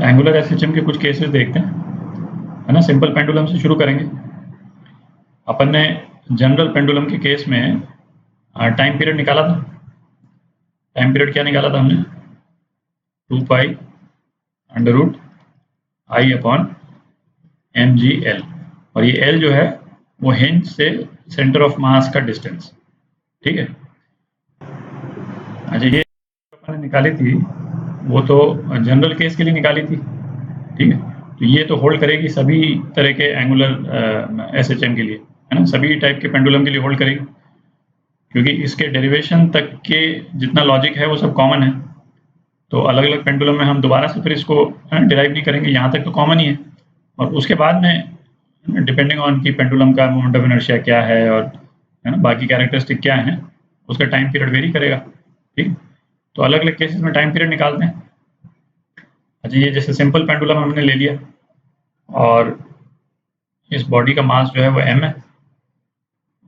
Angular SHM के कुछ cases देखते हैं, है ना। सिंपल पेंडुलम से शुरू करेंगे। अपन ने जनरल पेंडुलम के केस में टाइम पीरियड निकाला था। टाइम पीरियड क्या निकाला था हमने? 2 pi under root I upon M G L, और ये एल जो है वो हिंज से सेंटर ऑफ मास का डिस्टेंस, ठीक है। अच्छा, ये अपन ने निकाली थी वो तो जनरल केस के लिए निकाली थी, ठीक है। तो ये तो होल्ड करेगी सभी तरह के एंगुलर एसएचएम के लिए, है ना, सभी टाइप के पेंडुलम के लिए होल्ड करेगी, क्योंकि इसके डेरिवेशन तक के जितना लॉजिक है वो सब कॉमन है। तो अलग अलग पेंडुलम में हम दोबारा से फिर इसको डिराइव नहीं करेंगे, यहाँ तक तो कॉमन ही है। और उसके बाद में डिपेंडिंग ऑन की पेंडुलम का मोमेंट ऑफ इनर्शिया क्या है और, है ना, बाकी कैरेक्टरिस्टिक क्या है, उसका टाइम पीरियड वेरी करेगा, ठीक। तो अलग अलग केसेस में टाइम पीरियड निकालते हैं। अच्छा, ये जैसे सिंपल पेंडुलम हमने ले लिया और इस बॉडी का मास जो है वो m है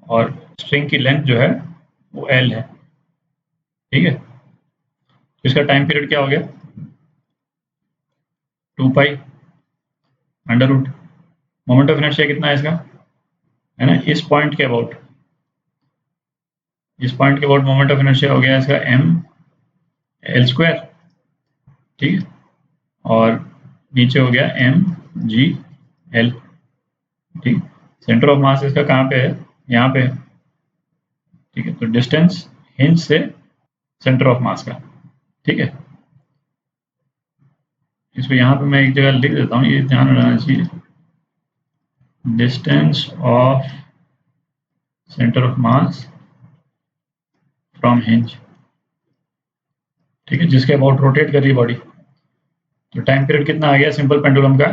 और स्ट्रिंग की लेंथ जो है वो l है, ठीक है। तो इसका टाइम पीरियड क्या हो गया? 2 pi under root, moment of inertia कितना है इसका, है ना, इस पॉइंट के अबाउट, इस पॉइंट के अबाउट मोमेंट ऑफ इनर्शिया हो गया इसका m l स्क्वायर, ठीक है। और नीचे हो गया m g l, ठीक। सेंटर ऑफ मास इसका कहाँ पे है? यहाँ पे है, ठीक है। तो डिस्टेंस हिंज से सेंटर ऑफ मास का, ठीक है। इसको यहाँ पे मैं एक जगह लिख देता हूँ, ये ध्यान रखना चाहिए। Distance of centre of mass from hinge, ठीक है, जिसके अबाउट रोटेट कर रही है बॉडी। तो टाइम पीरियड कितना आ गया सिंपल पेंडुलम का?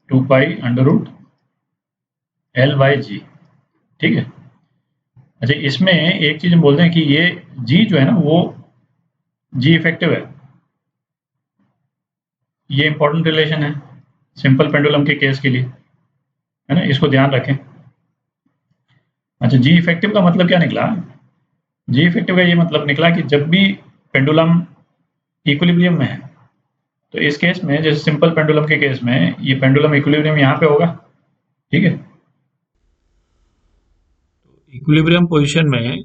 2 pi under root L by G, ठीक है। अच्छा, इसमें एक चीज हम बोलते हैं कि ये जी जो है ना वो जी इफेक्टिव है, ये इंपॉर्टेंट रिलेशन है सिंपल पेंडुलम के केस के लिए, है ना, इसको ध्यान रखें। अच्छा, जी इफेक्टिव का मतलब क्या निकला? जी इफेक्टिव का ये मतलब निकला कि जब भी पेंडुलम इक्विलिब्रियम में है, तो इस केस में जैसे सिंपल पेंडुलम के केस में ये पेंडुलम इक्विलिब्रियम यहाँ पे होगा, ठीक है। इक्विलिब्रियम पोजीशन में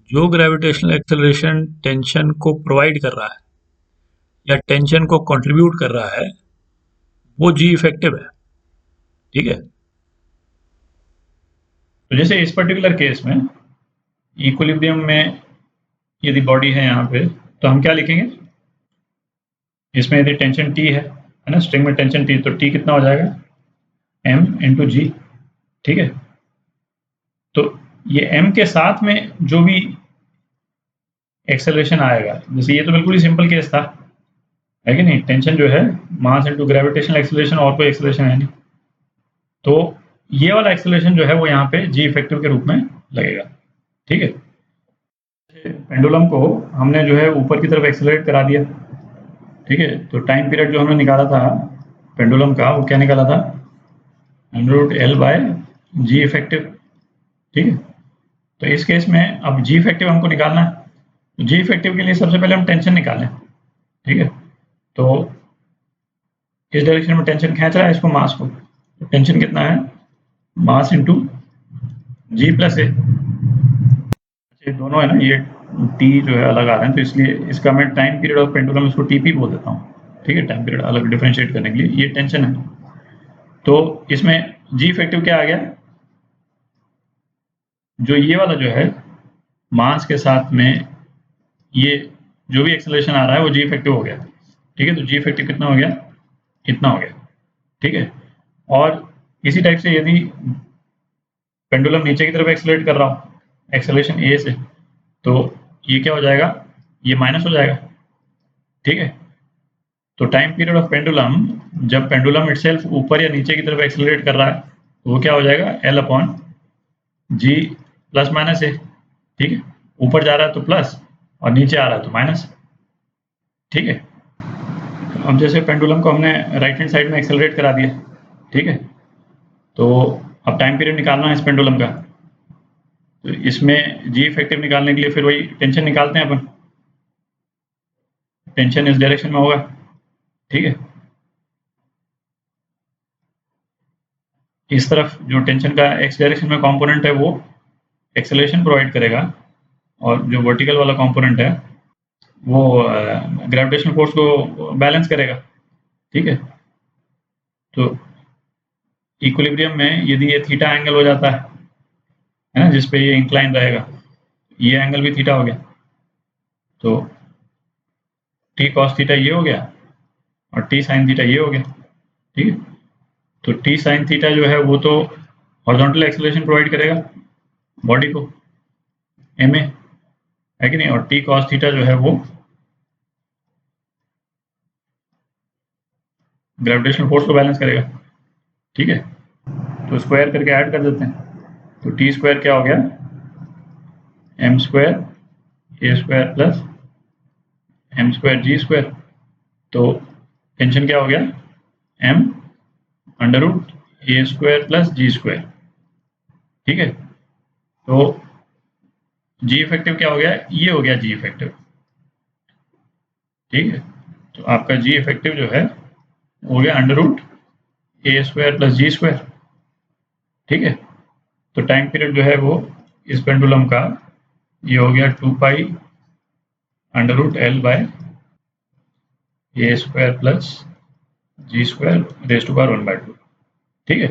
जो ग्रेविटेशनल एक्सेलरेशन टेंशन को प्रोवाइड कर रहा है या टेंशन को कंट्रीब्यूट कर रहा है वो जी इफेक्टिव है, ठीक है। तो जैसे इस पर्टिकुलर केस में इक्विलिब्रियम में यदि बॉडी है यहाँ पे, तो हम क्या लिखेंगे? इसमें यदि टेंशन टी है ना, स्ट्रिंग में टेंशन टी, तो टी कितना हो जाएगा? m इंटू जी, ठीक है। तो ये m के साथ में जो भी एक्सेलरेशन आएगा, जैसे ये तो बिल्कुल ही सिंपल केस था, है कि नहीं, टेंशन जो है मास इंटू ग्रेविटेशनल एक्सेलरेशन, और कोई एक्सेलरेशन है नहीं। तो ये वाला एक्सेलरेशन जो है वो यहाँ पे जी इफेक्टिव के रूप में लगेगा, ठीक है। पेंडुलम को हमने जो है ऊपर की तरफ एक्सेलरेट करा दिया, ठीक है। तो टाइम पीरियड जो हमने निकाला था पेंडुलम का, वो क्या निकाला था? Under root L by G effective, ठीक है। तो इस केस में अब जी इफेक्टिव हमको निकालना है, तो जी इफेक्टिव के लिए सबसे पहले हम टेंशन निकालें, ठीक है। तो इस डायरेक्शन में टेंशन खींच रहा है इसको, मास को, तो टेंशन कितना है? मास इंटू जी प्लस ए, ये दोनों है ना, ये टी जो है अलग आ रहे हैं, तो इसलिए इसका मैं टाइम पीरियड ऑफ पेंडुलम इसको टीपी बोल देता हूँ, ठीक है, टाइम पीरियड अलग डिफरेंशिएट करने के लिए। ये टेंशन है, तो इसमें जी इफेक्टिव क्या आ गया? जो ये वाला जो है मास के साथ में ये जो भी एक्सेलरेशन आ रहा है वो जी इफेक्टिव हो गया, ठीक है। तो जी इफेक्टिव कितना हो गया? इतना हो गया, ठीक है। और इसी टाइप से यदि पेंडुलम नीचे की तरफ एक्सेलरेट कर रहा हूँ एक्सेलरेशन ए से, तो ये क्या हो जाएगा? ये माइनस हो जाएगा, ठीक है। तो टाइम पीरियड ऑफ पेंडुलम, जब पेंडुलम इटसेल्फ ऊपर या नीचे की तरफ एक्सेलरेट कर रहा है, तो वो क्या हो जाएगा? एल अपॉन जी प्लस माइनस ए, ठीक है। ऊपर जा रहा है तो प्लस और नीचे आ रहा है तो माइनस, ठीक है। अब जैसे पेंडुलम को हमने राइट हैंड साइड में एक्सेलरेट करा दिया, ठीक है। तो अब टाइम पीरियड निकालना है इस पेंडुलम का, तो इसमें जी इफेक्टिव निकालने के लिए फिर वही टेंशन निकालते हैं अपन, टेंशन इस डायरेक्शन में होगा, ठीक है। इस तरफ जो टेंशन का एक्स डायरेक्शन में कंपोनेंट है वो एक्सेलरेशन प्रोवाइड करेगा, और जो वर्टिकल वाला कंपोनेंट है वो ग्रेविटेशनल फोर्स को बैलेंस करेगा। ठीक है, तो इक्विलिब्रियम में यदि ये थीटा एंगल हो जाता है ना, जिसपे ये इंक्लाइन रहेगा, ये एंगल भी थीटा हो गया, तो टी कॉस थीटा ये हो गया और टी साइन थीटा ये हो गया। ठीक है, तो टी साइन थीटा जो है वो तो हॉरिजॉन्टल एक्सेलरेशन प्रोवाइड करेगा बॉडी को एम ए, है कि नहीं, और टी कॉस थीटा जो है वो ग्रेविटेशनल फोर्स को बैलेंस करेगा। ठीक है, तो स्क्वायर करके ऐड कर देते हैं, तो टी स्क्वायर क्या हो गया, एम स्क्वायर ए स्क्वायर प्लस एम स्क्वायर जी स्क्वायर। तो टेंशन क्या हो गया, एम अंडर रूट ए स्क्वायर प्लस जी स्क्वायर। ठीक है, तो जी इफेक्टिव क्या हो गया, ये हो गया जी इफेक्टिव। ठीक है, तो आपका जी इफेक्टिव जो है हो गया अंडर रूट ए स्क्वायर प्लस जी स्क्वायर। ठीक है, तो टाइम पीरियड जो है वो इस पेंडुलम का ये हो गया 2 pi under root L by A square plus G square raise to power 1/2। ठीक है,